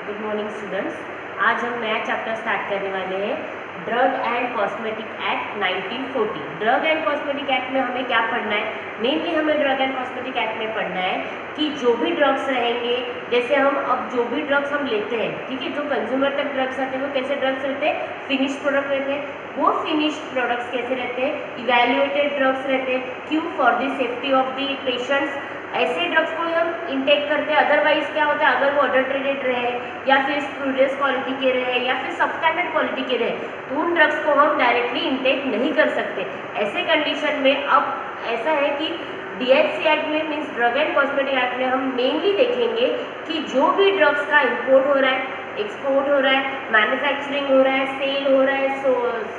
Good morning students. आज हम नया चैप्टर स्टार्ट करने वाले हैं, drug and cosmetic act 1940। Drug and cosmetic act में हमें क्या पढ़ना है? मेनली हमें ड्रग एंड कॉस्मेटिक एक्ट में पढ़ना है कि जो भी ड्रग्स रहेंगे, जैसे हम अब जो भी ड्रग्स हम लेते हैं, ठीक है, जो कंज्यूमर तक ड्रग्स आते हैं वो कैसे ड्रग्स रहते हैं? फिनिश्ड प्रोडक्ट रहते हैं। वो फिनिश्ड प्रोडक्ट्स कैसे रहते हैं? इवैल्यूएटेड ड्रग्स रहते हैं। क्यों? For the safety of the patients. ऐसे ड्रग्स को हम इंटेक करते हैं, अदरवाइज क्या होता है, अगर वो अडल्ट्रेटेड रहे या फिर स्प्यूरियस क्वालिटी के रहे या फिर सबस्टैंडर्ड क्वालिटी के रहे, तो उन ड्रग्स को हम डायरेक्टली इंटेक नहीं कर सकते। ऐसे कंडीशन में अब ऐसा है कि DHC एक्ट में, means drug and cosmetic act में, हम मेनली देखेंगे कि जो भी ड्रग्स का इंपोर्ट हो रहा है, एक्सपोर्ट हो रहा है, मैन्युफैक्चरिंग हो रहा है, सेल हो रहा है,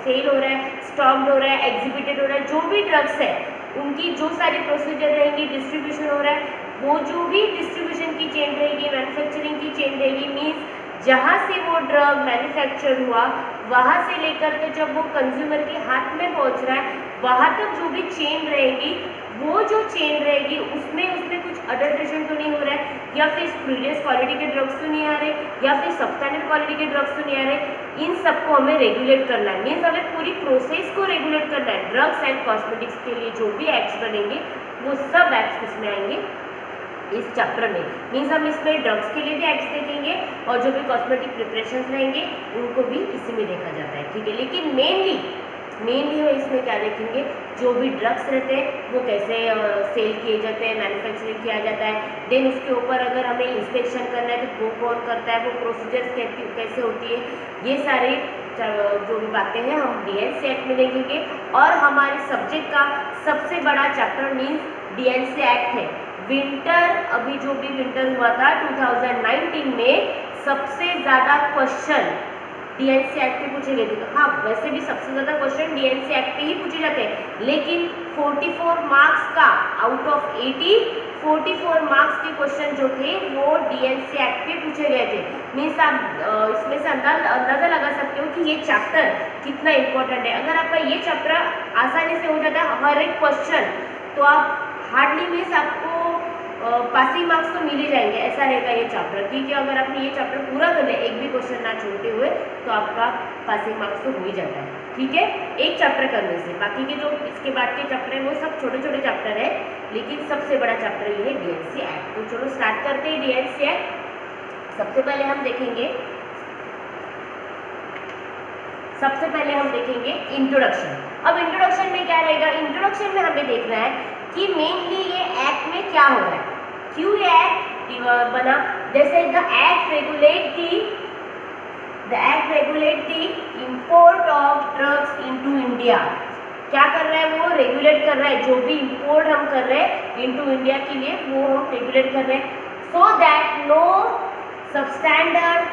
सेल हो रहा है, स्टॉक्ड हो रहा है, एग्जीबिटेड हो रहा है, जो भी ड्रग्स है उनकी जो सारी प्रोसीजर रहेंगी, डिस्ट्रीब्यूशन हो रहा है, वो जो भी डिस्ट्रीब्यूशन की चेन रहेगी, मैन्युफैक्चरिंग की चेन रहेगी, मीन्स जहाँ से वो ड्रग मैन्युफैक्चर हुआ वहाँ से लेकर के जब वो कंज्यूमर के हाथ में पहुँच रहा है, वहाँ तक जो भी चेन रहेगी, वो जो चेन रहेगी उसमें कुछ अडल्ट्रेशन तो नहीं हो रहा है, या फिर स्प्यूरियस क्वालिटी के ड्रग्स तो नहीं आ रहे, या फिर सबस्टैंडर्ड क्वालिटी के ड्रग्स तो नहीं आ रहे। इन सबको हमें रेगुलेट करना है, मीन्स हमें पूरी प्रोसेस को रेगुलेट करना है। ड्रग्स एंड कॉस्मेटिक्स के लिए जो भी एक्ट्स बनेंगे वो सब एक्ट्स किसमें आएंगे? इस चैप्टर में। मीन्स हम इसमें ड्रग्स के लिए भी एक्ट्स देखेंगे और जो भी कॉस्मेटिक प्रिपरेशंस रहेंगे उनको भी इसी में देखा जाता है, ठीक है। लेकिन मेनली हम इसमें क्या देखेंगे, जो भी ड्रग्स रहते हैं वो कैसे सेल किए जाते हैं, मैन्युफैक्चरिंग किया जाता है, देन उसके ऊपर अगर हमें इंस्पेक्शन करना है तो वो कौन करता है, वो प्रोसीजर्स कैसे होती है, ये सारी जो भी बातें हैं हम DHC एक्ट में देखेंगे। और हमारे सब्जेक्ट का सबसे बड़ा चैप्टर मीन्स DHC एक्ट है। विंटर, अभी जो भी विंटर हुआ था 2019 में, सबसे ज़्यादा क्वेश्चन DHC एक्ट पे पूछे गए थे। हाँ, वैसे भी सबसे ज़्यादा क्वेश्चन DHC एक्ट पे ही पूछे जाते हैं, लेकिन 44 मार्क्स का आउट ऑफ 80 44 मार्क्स के क्वेश्चन जो थे वो DHC एक्ट पे पूछे गए थे। मीन्स आप इसमें से अंदाज़ा लगा सकते हो कि ये चैप्टर कितना इम्पोर्टेंट है। अगर आपका ये चैप्टर आसानी से हो जाता है हर एक क्वेश्चन, तो आप हार्डली मीन्स आपको पासिंग मार्क्स तो मिल ही जाएंगे, ऐसा रहेगा ये चैप्टर, ठीक है। अगर आपने ये चैप्टर पूरा कर लिया, एक भी क्वेश्चन ना छोड़ते हुए, तो आपका पासिंग मार्क्स तो हो ही जाता है, ठीक है, एक चैप्टर करने से। बाकी के जो इसके बाद के चैप्टर हैं वो सब छोटे छोटे चैप्टर है, लेकिन सबसे बड़ा चैप्टर ये है DHC एक्ट। तो चलो स्टार्ट करते हैं DHC एक्ट। सबसे पहले हम देखेंगे इंट्रोडक्शन। अब इंट्रोडक्शन में क्या रहेगा? इंट्रोडक्शन में हमें देखना है कि मेनली ये एक्ट में क्या हो रहा है, क्यों ये एक्ट बना। जैसे the act regulate the import of drugs into India. क्या कर रहा है? वो रेगुलेट कर रहा है, जो भी इंपोर्ट हम कर रहे हैं इनटू इंडिया के लिए वो हम रेगुलेट कर रहे हैं, so that no substandard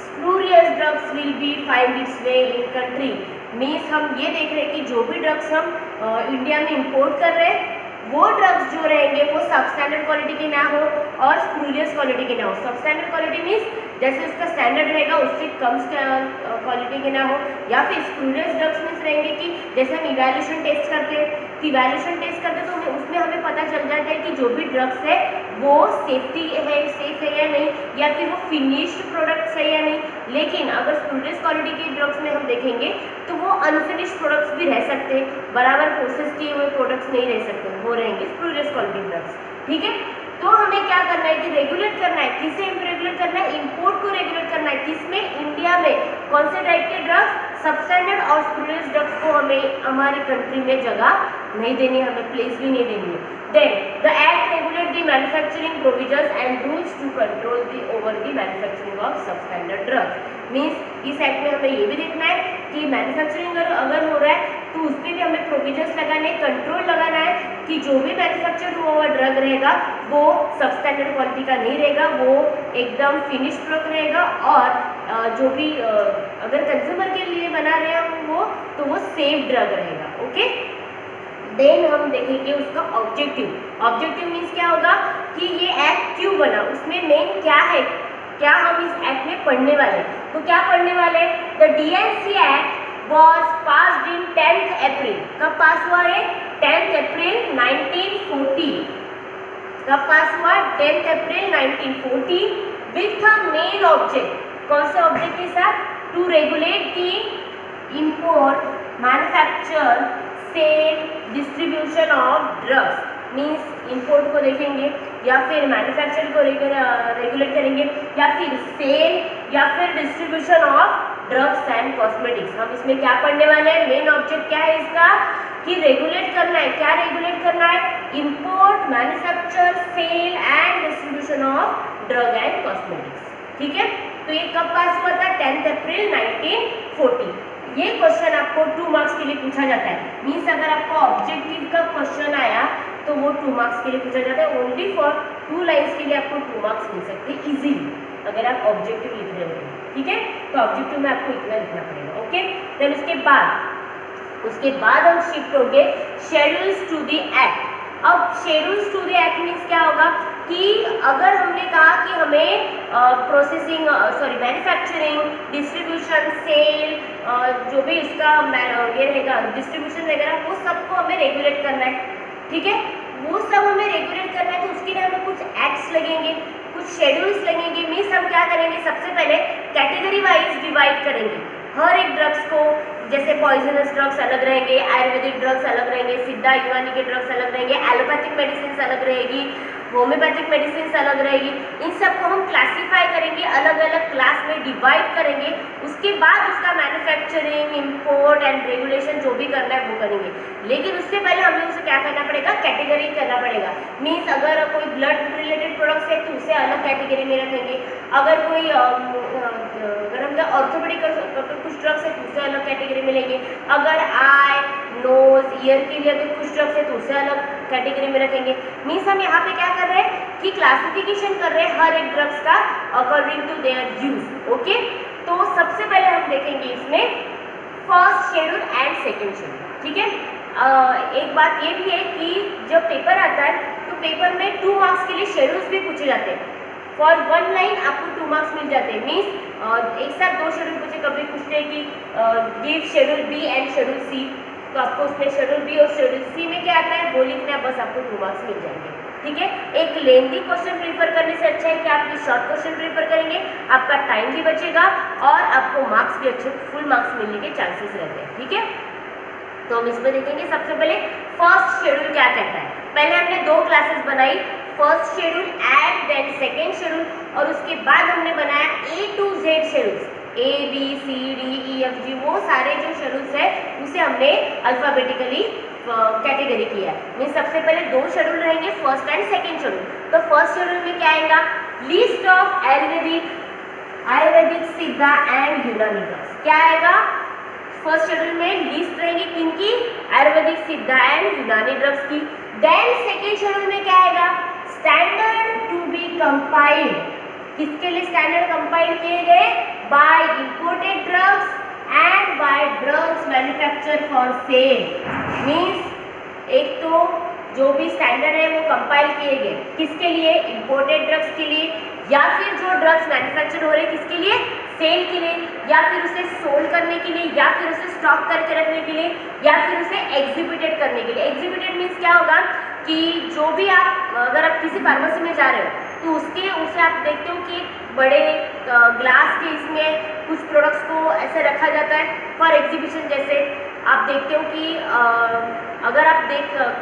spurious drugs will be find its way in country. Means हम ये देख रहे हैं कि जो भी ड्रग्स हम इंडिया में इंपोर्ट कर रहे हैं, वो ड्रग्स जो रहेंगे वो सबस्टैंडर्ड क्वालिटी के ना हो और स्प्यूरियस क्वालिटी के ना हो। सबस्टैंडर्ड क्वालिटी मीन्स जैसे उसका स्टैंडर्ड रहेगा उससे कम क्वालिटी के ना हो, या फिर स्प्यूरियस ड्रग्स मीन्स रहेंगे कि जैसे हम इवैल्यूएशन टेस्ट करते हैं, तो उसमें हमें पता चल जाता है कि जो भी ड्रग्स है वो सेफ है या नहीं, या फिर वो फिनिश्ड प्रोडक्ट्स है या नहीं। लेकिन अगर स्प्यूरियस क्वालिटी के ड्रग्स में हम देखेंगे तो वो अनफिनिश्ड प्रोडक्ट्स भी रह सकते हैं, बराबर प्रोसेस किए हुए प्रोडक्ट्स नहीं रह सकते, वो रहेंगे स्प्यूरियस क्वालिटी ड्रग्स, ठीक है। तो हमें क्या करना है कि रेगुलेट करना है, किसे रेगुलेट करना है? इंपोर्ट को रेगुलेट करना है। किसमें? इंडिया में। कौन से टाइप के ड्रग्स? सबस्टैंडर्ड और स्प्यूरियस ड्रग्स को हमें हमारी कंट्री में जगह नहीं देनी, हमें प्लेस भी नहीं देनी है। Then the act regulate the manufacturing provisions and rules to control the over the manufacturing of substandard drugs. Means इस एक्ट में हमें ये भी देखना है कि मैन्युफैक्चरिंग अगर हो रहा है तो उस पर भी हमें प्रोविजंस लगाने, कंट्रोल लगाना है कि जो भी मैन्युफैक्चर हुआ हुआ ड्रग रहेगा वो सबस्टैंडर्ड क्वालिटी का नहीं रहेगा, वो एकदम फिनिश्ड प्रोडक्ट रहेगा, और जो भी अगर कंज्यूमर के लिए बना रहे हैं वो सेफ ड्रग रहेगा, ओके। देन हम देखेंगे उसका ऑब्जेक्टिव मीन्स क्या होगा कि ये एक्ट क्यों बना, उसमें मेन क्या है, क्या हम इस एक्ट में पढ़ने वाले हैं। तो क्या पढ़ने वाले? The DHC act was passed in 10th अप्रैल। कब पास हुआ है? 10th April 1940। कब पास हुआ? 10th April 1940 with a main object, कौन से ऑब्जेक्ट के साथ? To regulate the import, manufacture, sale, distribution of drugs. Means import को देखेंगे या फिर मैन्युफैक्चर को रेगुलेट करेंगे या फिर सेल या फिर distribution of drugs and cosmetics. हम इसमें क्या पढ़ने वाले हैं? मेन ऑब्जेक्ट क्या है इसका कि रेगुलेट करना है। क्या रेगुलेट करना है? Import, manufacture, sale and distribution of drug and cosmetics. ठीक है, तो ये कब पास हुआ था? 10 अप्रैल 1940। ये क्वेश्चन आपको 2 मार्क्स के लिए पूछा जाता है। मीन्स अगर आपको ऑब्जेक्टिव का क्वेश्चन आया तो वो 2 मार्क्स के लिए पूछा जाता है। ओनली फॉर 2 लाइन्स के लिए आपको 2 मार्क्स मिल सकते हैं इजीली, अगर आप ऑब्जेक्टिव लिख रहे हो। ठीक है, तो ऑब्जेक्टिव में आपको इतना लिखना पड़ेगा। ओके, देन उसके बाद हम शिफ्ट होंगे शेड्यूल्स टू द एक्ट। अब schedules to the act means क्या होगा कि अगर हमने कहा कि हमें प्रोसेसिंग मैन्युफैक्चरिंग, डिस्ट्रीब्यूशन, सेल, जो भी इसका ये रहेगा डिस्ट्रीब्यूशन वगैरह, वो सबको हमें रेगुलेट करना है। ठीक है, वो सब हमें रेगुलेट करना है, तो उसके लिए हमें कुछ एक्ट्स लगेंगे, कुछ शेड्यूल्स लगेंगे। मीन्स हम क्या करेंगे? सबसे पहले कैटेगरी वाइज डिवाइड करेंगे हर एक ड्रग्स को। जैसे पॉइजनस ड्रग्स अलग रहेंगे, आयुर्वेदिक ड्रग्स अलग रहेंगे, सिद्धा यूनानी के ड्रग्स अलग रहेंगे, एलोपैथिक मेडिसिन अलग रहेगी, होम्योपैथिक मेडिसिन अलग रहेगी। इन सबको हम क्लासीफाई करेंगे, अलग अलग क्लास में डिवाइड करेंगे। उसके बाद उसका मैन्युफैक्चरिंग, इंपोर्ट एंड रेगुलेशन जो भी करना है वो करेंगे। लेकिन उससे पहले हमें उसे क्या करना पड़ेगा? कैटेगरी करना पड़ेगा। मीन्स अगर कोई ब्लड रिलेटेड प्रोडक्ट्स है तो उसे अलग कैटेगरी में रखेंगे। अगर कोई अगर हम ऑर्थोपेडिक कुछ ड्रग्स है तो उसे अलग कैटेगरी में लेंगे। अगर आई, नोज, ईयर के लिए अगर कुछ ड्रग्स है तो उसे अलग कैटेगरी में रखेंगे। मीन्स हम यहाँ पे क्या कर रहे हैं कि क्लासिफिकेशन कर रहे हैं हर एक ड्रग्स का according to their use. Okay, तो सबसे पहले हम देखेंगे इसमें first schedule and second schedule. ठीक है, एक बात ये भी है कि जब पेपर आता है तो पेपर में 2 मार्क्स के लिए शेड्यूल्स भी पूछे जाते हैं। फॉर 1 लाइन आपको 2 मार्क्स मिल जाते हैं। मीन्स एक साथ 2 शेड्यूल पूछे, कभी पूछते हैं कि give schedule B and schedule C, तो आपको उसमें शेड्यूल बी और शेड्यूल सी में क्या आता है वो लिखना है, बस आपको 2 मार्क्स मिल जाएंगे। ठीक है, एक लेंथी क्वेश्चन प्रीफर करने से अच्छा है कि आप ये शॉर्ट क्वेश्चन प्रीफर करेंगे, आपका टाइम भी बचेगा और आपको मार्क्स भी अच्छे फुल मार्क्स मिलने के चांसेस रहते हैं। ठीक है, तो हम इसमें देखेंगे सबसे पहले फर्स्ट शेड्यूल क्या कहता है। पहले हमने 2 क्लासेस बनाई, first schedule and then second schedule, और उसके बाद हमने बनाया A to Z schedules, A B C D E F G, वो सारे जो शेड्यूल्स है उसे हमने अल्फाबेटिकली कैटेगरी किया है। मीन्स सबसे पहले 2 शेड्यूल रहेंगे, फर्स्ट एंड सेकेंड शेड्यूल। तो फर्स्ट शेड्यूल में क्या आएगा? लिस्ट ऑफ आयुर्वेदिक, सिद्धा एंड यूनानी ड्रग्स। क्या आएगा? फर्स्ट शेड्यूल में लिस्ट रहेगी किनकी? आयुर्वेदिक, सिद्धा एंड यूनानी ड्रग्स की। देन सेकेंड शेड्यूल में क्या आएगा? Standard to be compiled. किसके लिए स्टैंडर्ड कंपाइल किए गए? By imported drugs and by drugs manufacture for sale. Means एक तो जो भी स्टैंडर्ड है वो कंपाइल किए गए किसके लिए? इंपोर्टेड ड्रग्स के लिए, या फिर जो ड्रग्स मैन्युफैक्चर हो रहे हैं किसके लिए? सेल के लिए, या फिर उसे सोल्ड करने के लिए, या फिर उसे स्टॉक करके रखने के लिए, या फिर उसे एग्जीबिटेड करने के लिए। एग्जीबिटेड मीन्स क्या होगा कि जो भी आप अगर आप किसी फार्मेसी में जा रहे हो तो उसे आप देखते हो कि बड़े ग्लास के इसमें कुछ प्रोडक्ट्स को ऐसे रखा जाता है फॉर एग्जीबिशन। जैसे आप देखते हो कि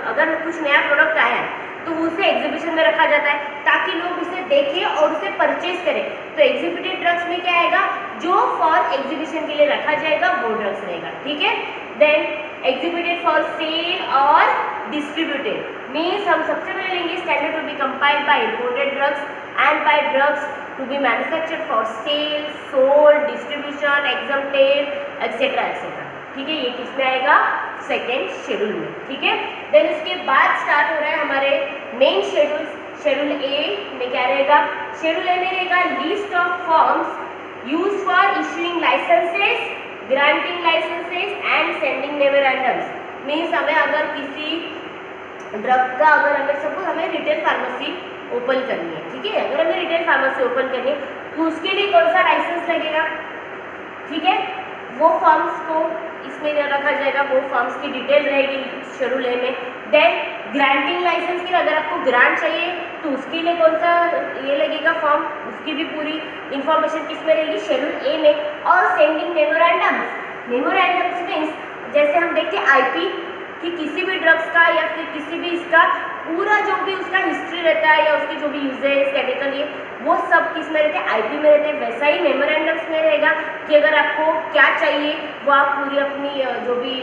अगर कुछ नया प्रोडक्ट आया है तो उसे एग्जीबिशन में रखा जाता है ताकि लोग उसे देखें और उसे परचेज करें। तो एग्जीबिटेड ड्रग्स में क्या आएगा? जो फॉर एग्जीबिशन के लिए रखा जाएगा वो ड्रग्स रहेगा। ठीक है, देन एग्जीबिटेड फॉर सेल और डिस्ट्रीब्यूटेड मीन्स हम सबसे पहले लेंगे standard to be compiled by imported drugs and by drugs to be manufactured for sale, sold, distribution, exempted etcetera etcetera. ठीक है, ये किसमें आएगा? सेकेंड शेड्यूल में। ठीक है, देन इसके बाद स्टार्ट हो रहा है हमारे मेन शेड्यूल्स। शेड्यूल ए में क्या रहेगा? शेड्यूल ए में रहेगा list of forms use for issuing licences, granting licences and sending memorandums. Means हमें अगर किसी ड्रग का हमें सपोज हमें रिटेल फार्मेसी ओपन करनी है, ठीक है, अगर हमें रिटेल फार्मेसी ओपन करनी है तो उसके लिए कौन सा लाइसेंस लगेगा? ठीक है, वो फॉर्म्स को इसमें रखा जाएगा, वो फॉर्म्स की डिटेल रहेगी शेड्यूल ए में। देन ग्रांटिंग लाइसेंस के लिए अगर आपको ग्रांट चाहिए तो उसके लिए कौन सा ये लगेगा फॉर्म, उसकी भी पूरी इंफॉर्मेशन किस में रहेगी, शेड्यूल ए में। और सेंडिंग मेमोरेंडम्स, मेमोरेंडम्स मीन्स जैसे हम देखते हैं आईपी कि किसी भी ड्रग्स का या फिर किसी भी इसका पूरा जो भी उसका हिस्ट्री रहता है या उसके जो भी यूजेस केमिकल ये वो सब किस में रहते हैं, आईपी में रहते हैं। वैसा ही मेमोरेंडम्स में रहेगा कि अगर आपको क्या चाहिए वो आप पूरी अपनी जो भी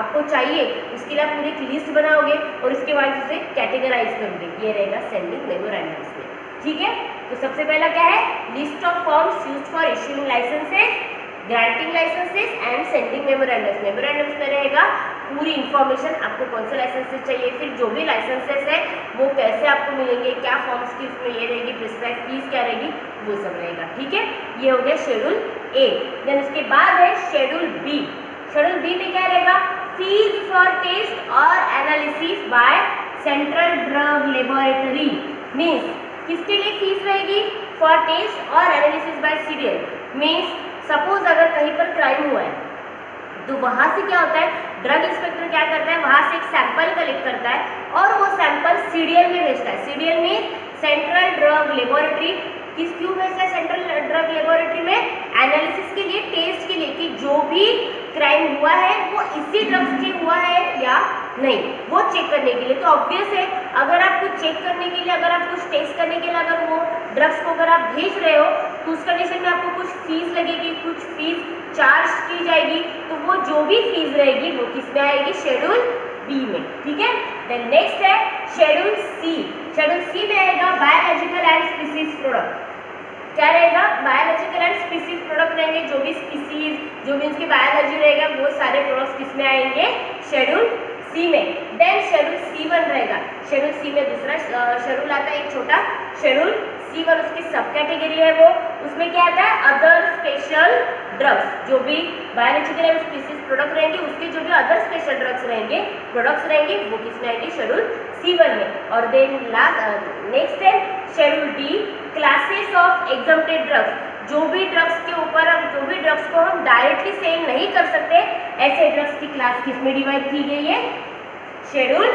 आपको चाहिए उसके लिए आप पूरी एक लिस्ट बनाओगे और उसके बाद उसे कैटेगराइज करोगे, ये रहेगा सेंडिंग मेमोरेंडम्स में। ठीक है, तो सबसे पहला क्या है, list of forms used for issuing licences, granting licences and sending memorandums. Memorandums में रहेगा पूरी इन्फॉर्मेशन, आपको कौन से लाइसेंसेस चाहिए, फिर जो भी लाइसेंसेस है वो कैसे आपको मिलेंगे, क्या फॉर्म्स की उसमें ये रहेगी, प्रिस्क्राइब फीस क्या रहेगी, वो सब रहेगा। ठीक है, ये हो गया शेड्यूल ए। देन उसके बाद है शेड्यूल बी। शेड्यूल बी में क्या रहेगा, फीस फॉर टेस्ट और analysis by central drug laboratory. Means किसके लिए फीस रहेगी, फॉर टेस्ट और analysis bye serial. Means suppose अगर कहीं पर क्राइम हुआ है तो वहाँ से क्या होता है, ड्रग इंस्पेक्टर क्या करता है, वहाँ से एक सैंपल कलेक्ट करता है और वो सैंपल सीडीएल में भेजता है। सीडीएल में सेंट्रल ड्रग लेबोरेटरी, किस क्यों भेजता है सेंट्रल ड्रग लेबोरेटरी में, एनालिसिस के लिए, टेस्ट के लिए कि जो भी क्राइम हुआ है वो इसी ड्रग्स से हुआ है या नहीं, वो चेक करने के लिए। तो ऑब्वियस है अगर आप कुछ चेक करने के लिए, अगर आप कुछ टेस्ट करने के लिए अगर वो ड्रग्स को अगर आप भेज रहे हो तो उस कंडीशन में आपको कुछ फीस लगेगी, कुछ फीस चार्ज की जाएगी। तो वो जो भी फीस रहेगी वो किस में आएगी, शेड्यूल बी में। ठीक है, देन नेक्स्ट है शेड्यूल सी। शेड्यूल सी में आएगा बायोलॉजिकल एंड स्पीसीज प्रोडक्ट। क्या रहेगा, बायोलॉजिकल एंड स्पीसीज प्रोडक्ट रहेंगे, जो भी स्पीसीज जो भी उसकी बायोलॉजी रहेगा वो सारे प्रोडक्ट्स किस में आएंगे, शेड्यूल सी में। देन शेड्यूल C1 रहेगा। शेड्यूल सी में दूसरा शेड्यूल आता है, एक छोटा शेड्यूल C1, उसकी सब कैटेगरी है वो, उसमें क्या आता है, अदर स्पेशल ड्रग्स। जो भी बायोलॉजिकल एंड स्पीसीज प्रोडक्ट रहेंगे उसके जो भी अदर स्पेशल ड्रग्स रहेंगे, प्रोडक्ट्स रहेंगे, वो किसमें आएंगे, शेड्यूल C1 में। और देन नेक्स्ट है schedule D, classes of exempted drugs. जो भी ड्रग्स के ऊपर, जो भी ड्रग्स को हम डायरेक्टली सेल नहीं कर सकते, ऐसे ड्रग्स की क्लास किस में डिवाइड की गई है, शेड्यूल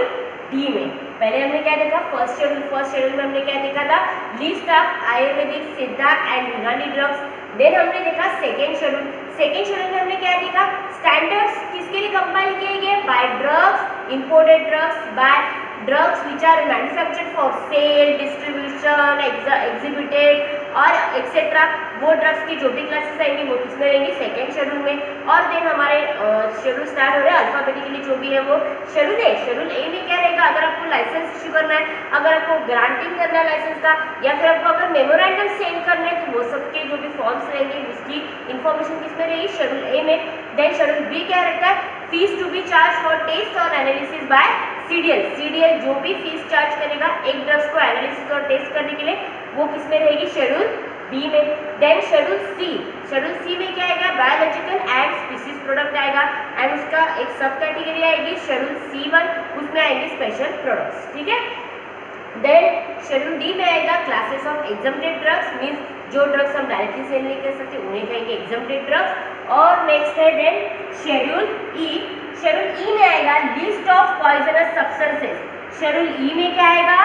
डी में। पहले हमने क्या देखा, फर्स्ट शेड्यूल में हमने क्या देखा था, लिस्ट ऑफ आयुर्वेदिक, सिद्धा एंड यूनानी ड्रग्स। देन हमने देखा सेकेंड शेड्यूल में हमने क्या देखा, स्टैंडर्ड्स किसके लिए कंपाइल किए गए, by drugs, imported drugs, by drugs which are manufactured for sale, distribution, exhibited और एक्सेट्रा। वो ड्रग्स की जो भी क्लासेस आएंगी वो किसमें रहेंगी, सेकेंड शेड्यूल में। और देन हमारे शेड्यूल स्टार्ट हो रहे हैं अल्फाबेटिकली, जो भी है वो शेड्यूल ए। शेड्यूल ए में क्या रहेगा, अगर आपको लाइसेंस इश्यू करना है, अगर आपको ग्रांटिंग करना है लाइसेंस का, या फिर आपको अगर मेमोरेंडम सेंड करना है तो वो सबके जो भी फॉर्म्स रहेंगे उसकी इन्फॉर्मेशन किसमें रहेगी, शेड्यूल ए में। देन शेड्यूल बी क्या रहता है, fees to be charged for test और एनालिसिस बाय सीडीएल जो भी फीस चार्ज करेगा एक ड्रग्स को एनालिसिस और टेस्ट करने के लिए, वो किसमें रहेगी, शेड्यूल बी में। देन शेड्यूल सी में क्या आएगा, बायोलॉजिकल एंड स्पीसीज प्रोडक्ट आएगा एंड उसका एक सब कैटेगरी आएगी शेड्यूल C1, उसमें आएंगे स्पेशल प्रोडक्ट्स। ठीक है, देन शेड्यूल डी में आएगा classes of exempted drugs, means जो ड्रग्स हम डायरेक्टली सेल नहीं कर सकते उन्हें कहेंगे एग्जम्प्टेड ड्रग्स। और नेक्स्ट है देन शेड्यूल ई में आएगा list of poisonous substances. Schedule E में क्या आएगा,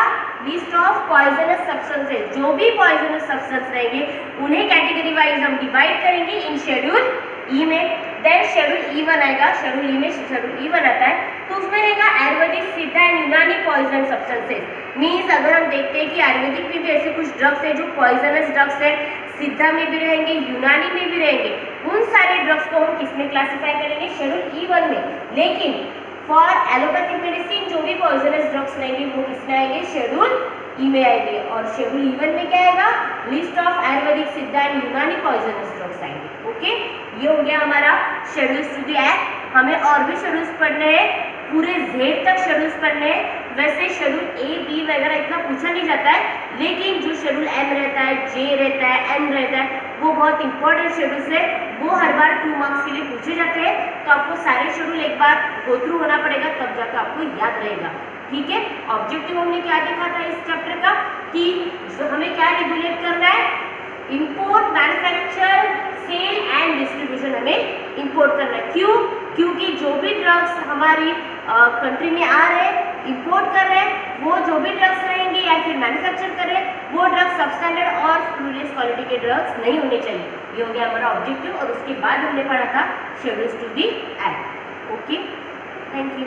लिस्ट ऑफ पॉइजनस सब्सटेंसेस। जो भी पॉइजनस सब्सटेंस रहेंगे उन्हें कैटेगरी वाइज हम डिवाइड करेंगे इन शेड्यूल ई में। देन शेड्यूल E1 आएगा। शेड्यूल ई में शेड्यूल E1 आता है तो उसमें रहेगा आयुर्वेदिक, सिद्धा एंड यूनानी पॉइजन सब्सटेंसेस। मीन्स अगर हम देखते हैं कि आयुर्वेदिक में भी ऐसे कुछ ड्रग्स हैं जो पॉइजनस ड्रग्स है, सिद्धा में भी रहेंगे, यूनानी में भी रहेंगे, उन सारे ड्रग्स को हम किसमें क्लासीफाई करेंगे, शेड्यूल E1 में। लेकिन फॉर एलोपैथिक मेडिसिन जो भी पॉइजनस ड्रग्स रहेंगे वो किसमें आएंगे, शेड्यूल ई में आएंगे। और शेड्यूल E1 में क्या आएगा, लिस्ट ऑफ आयुर्वेदिक, सिद्धा एंड यूनानी पॉइजनस ड्रग्स आएंगे। ओके, ये हो गया हमारा शेड्यूल्स टू द एक्ट। हमें और भी शेड्यूल्स पढ़ने हैं, पूरे Z तक शेड्यूल्स पढ़ने हैं। वैसे शेड्यूल A, B वगैरह इतना पूछा नहीं जाता है, लेकिन जो शेड्यूल M रहता है, J रहता है, N रहता है, वो बहुत इंपॉर्टेंट शेड्यूल्स है, वो हर बार 2 मार्क्स के लिए पूछे जाते हैं। तो आपको सारे शेड्यूल एक बार गो थ्रू होना पड़ेगा, तब जाकर आपको याद रहेगा। ठीक है, ऑब्जेक्टिव हमने क्या देखा था इस चैप्टर का, कि जो हमें क्या रेगुलेट करना है, import, manufacture, sale and distribution हमें इंपोर्ट करना है। क्यों? क्योंकि जो भी ड्रग्स हमारी कंट्री में आ रहे हैं, इंपोर्ट कर रहे हैं, वो जो भी ड्रग्स रहेंगे या फिर मैन्युफैक्चर कर रहे हैं वो ड्रग्स सबस्टैंडर्ड और स्पूरियस क्वालिटी के ड्रग्स नहीं होने चाहिए। ये हो गया हमारा ऑब्जेक्टिव। और उसके बाद हमने पढ़ा था schedules to the act. Okay, thank you.